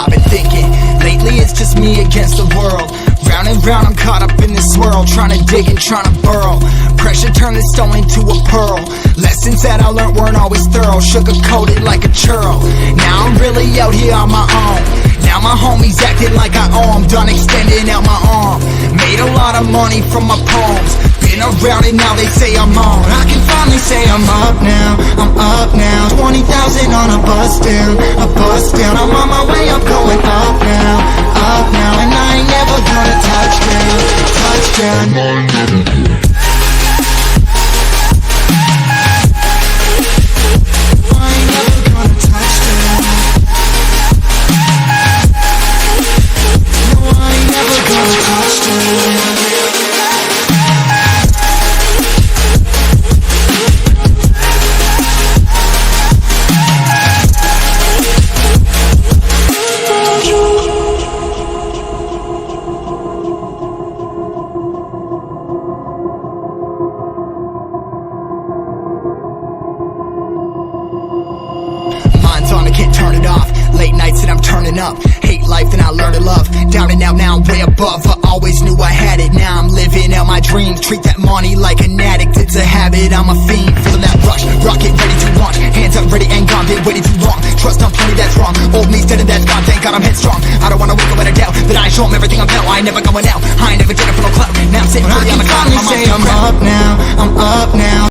I've been thinking, lately it's just me against the world. Round and round I'm caught up in this swirl, trying to dig and trying to burrow. Pressure turned this stone into a pearl. Lessons that I learned weren't always thorough, sugar-coated like a churl. Now I'm really out here on my own. Now my homies acting like I owe 'em, done extending out my arm. Made a lot of money from my poems, been around it, now they say I'm on. I can finally say I'm up now, I'm up now. 20,000 on a bus down, a bus down. I'm on my way, I'm going up now, and I ain't never gonna touch down, touchdown. On, I can't turn it off. Late nights and I'm turning up. Hate life and I learn to love. Down and out, now I'm way above. I always knew I had it, now I'm living out my dreams. Treat that money like an addict, it's a habit, I'm a fiend. Feeling that rush, rocket ready to launch. Hands up, ready and gone, been waiting too long. Trust on plenty, that's wrong. Old me's dead and that's gone, thank God I'm headstrong. I don't wanna wake up with a doubt that I show 'em everything I'm about. I ain't never going out, I ain't never did it for no clout. Now I'm sitting pretty on the cloud. I can finally say I'm up now, I'm up now.